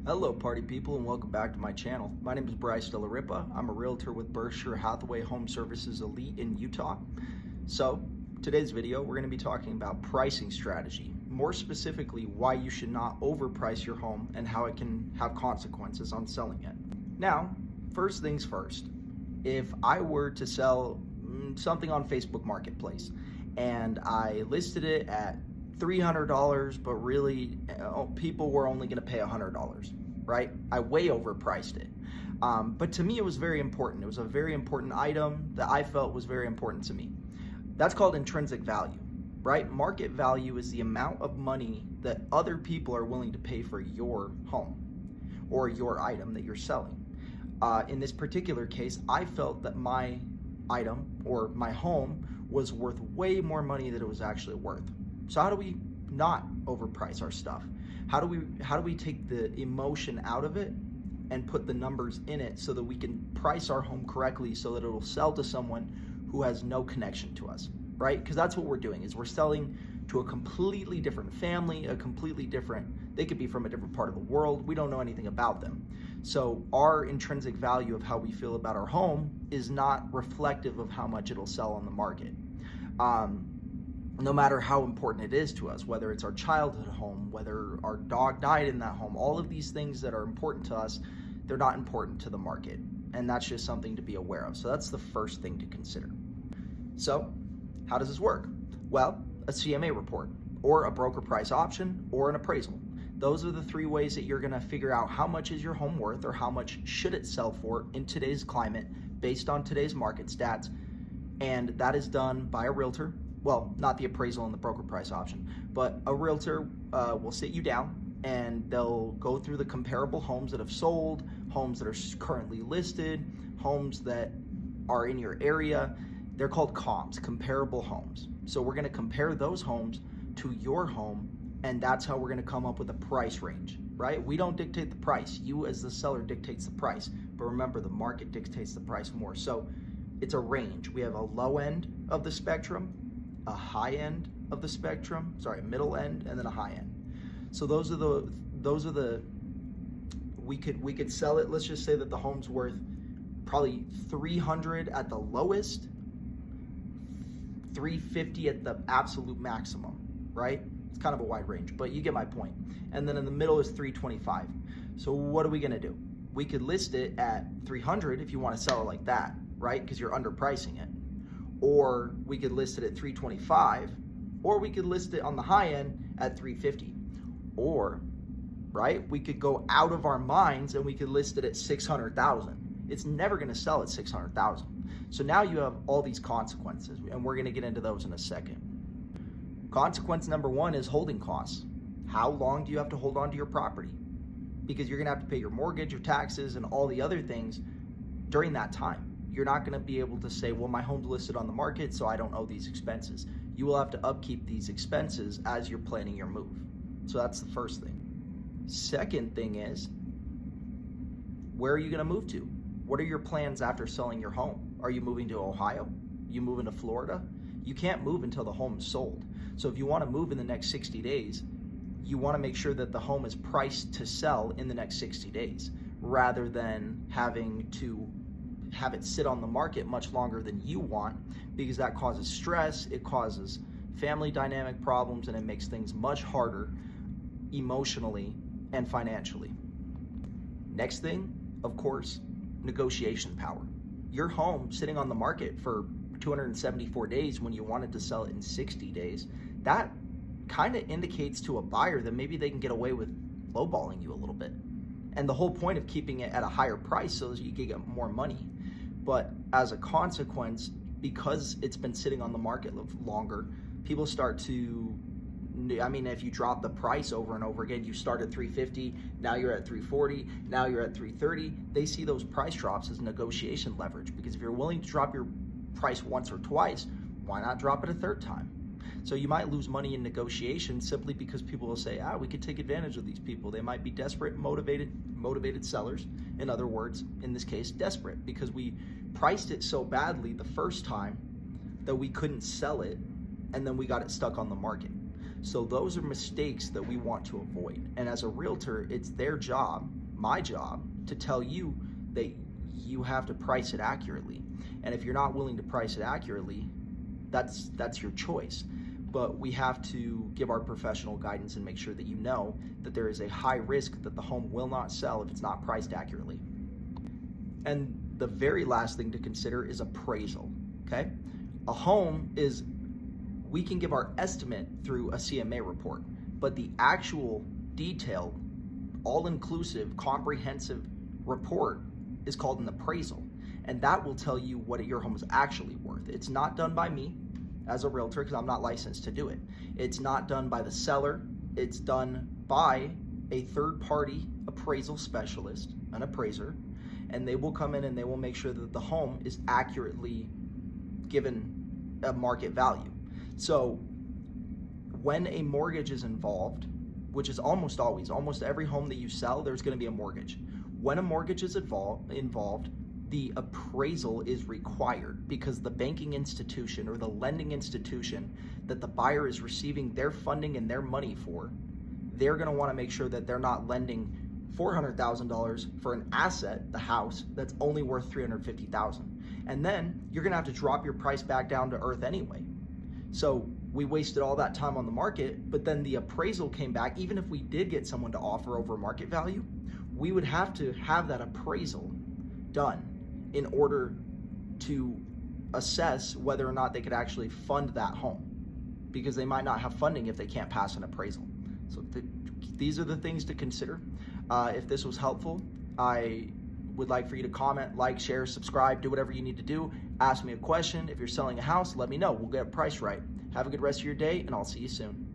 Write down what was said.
Hello party people and welcome back to my channel. My name is Bryce Dellaripa. I'm a realtor with Berkshire Hathaway Home Services Elite in Utah. So today's video we're going to be talking about pricing strategy. More specifically, why you should not overprice your home and how it can have consequences on selling it. Now, first things first, if I were to sell something on Facebook Marketplace and I listed it at $300, but really people were only going to pay $100, right? I way overpriced it. But to me, it was very important. It was a very important item that I felt was very important to me. That's called intrinsic value, right? Market value is the amount of money that other people are willing to pay for your home or your item that you're selling. In this particular case, I felt that my item or my home was worth way more money than it was actually worth. So how do we not overprice our stuff? How do we take the emotion out of it and put the numbers in it so that we can price our home correctly so that it will sell to someone who has no connection to us, right? Because that's what we're doing, is we're selling to a completely different family, they could be from a different part of the world. We don't know anything about them. So our intrinsic value of how we feel about our home is not reflective of how much it'll sell on the market. No matter how important it is to us, whether it's our childhood home, whether our dog died in that home, all of these things that are important to us, they're not important to the market. And that's just something to be aware of. So that's the first thing to consider. So how does this work? Well, a CMA report or a broker price option or an appraisal. Those are the three ways that you're gonna figure out how much is your home worth or how much should it sell for in today's climate based on today's market stats. And that is done by a realtor. Well, not the appraisal and the broker price option, but a realtor will sit you down and they'll go through the comparable homes that have sold, homes that are currently listed, homes that are in your area. They're called comps, comparable homes. So we're gonna compare those homes to your home, and that's how we're gonna come up with a price range, right? We don't dictate the price. You as the seller dictates the price, but remember the market dictates the price more. So it's a range. We have a low end of the spectrum, a high end of the spectrum, middle end, and then a high end. So those are the we could sell it. Let's just say that the home's worth probably 300 at the lowest, 350 at the absolute maximum, right? It's kind of a wide range, but you get my point. And then in the middle is 325. So what are we gonna do? We could list it at 300 if you want to sell it like that, right? Because you're underpricing it. Or we could list it at 325, or we could list it on the high end at 350. Or, right, we could go out of our minds and we could list it at 600,000. It's never gonna sell at 600,000. So now you have all these consequences, and we're gonna get into those in a second. Consequence number one is holding costs. How long do you have to hold on to your property? Because you're gonna have to pay your mortgage, your taxes, and all the other things during that time. You're not gonna be able to say, well, my home's listed on the market, so I don't owe these expenses. You will have to upkeep these expenses as you're planning your move. So that's the first thing. Second thing is, where are you gonna move to? What are your plans after selling your home? Are you moving to Ohio? Are you moving to Florida? You can't move until the home is sold. So if you wanna move in the next 60 days, you wanna make sure that the home is priced to sell in the next 60 days, rather than having to have it sit on the market much longer than you want, because that causes stress, it causes family dynamic problems, and it makes things much harder emotionally and financially. Next thing, of course, negotiation power. Your home sitting on the market for 274 days when you wanted to sell it in 60 days, that kind of indicates to a buyer that maybe they can get away with lowballing you a little bit. And the whole point of keeping it at a higher price so that you can get more money. But as a consequence, because it's been sitting on the market longer, people start to, if you drop the price over and over again, you start at 350, now you're at 340, now you're at 330, they see those price drops as negotiation leverage, because if you're willing to drop your price once or twice, why not drop it a third time? So you might lose money in negotiation simply because people will say, we could take advantage of these people. They might be desperate, motivated sellers. In other words, in this case, desperate, because we priced it so badly the first time that we couldn't sell it, and then we got it stuck on the market. So those are mistakes that we want to avoid. And as a realtor, it's their job, my job, to tell you that you have to price it accurately. And if you're not willing to price it accurately, that's your choice. But we have to give our professional guidance and make sure that you know that there is a high risk that the home will not sell if it's not priced accurately. And the very last thing to consider is appraisal, okay? A home is, we can give our estimate through a CMA report, but the actual detailed, all-inclusive, comprehensive report is called an appraisal. And that will tell you what your home is actually worth. It's not done by me as a realtor because I'm not licensed to do it. It's not done by the seller. It's done by a third-party appraisal specialist, an appraiser, and they will come in and they will make sure that the home is accurately given a market value. So when a mortgage is involved, which is almost always, almost every home that you sell, there's going to be a mortgage. When a mortgage is involved, the appraisal is required because the banking institution or the lending institution that the buyer is receiving their funding and their money for, they're going to want to make sure that they're not lending $400,000 for an asset, the house, that's only worth $350,000. And then you're going to have to drop your price back down to earth anyway. So we wasted all that time on the market, but then the appraisal came back. Even if we did get someone to offer over market value, we would have to have that appraisal done in order to assess whether or not they could actually fund that home, because they might not have funding if they can't pass an appraisal. So these are the things to consider. If this was helpful, I would like for you to comment, like, share, subscribe, do whatever you need to do. Ask me a question. If you're selling a house, let me know. We'll get a price right. Have a good rest of your day, and I'll see you soon.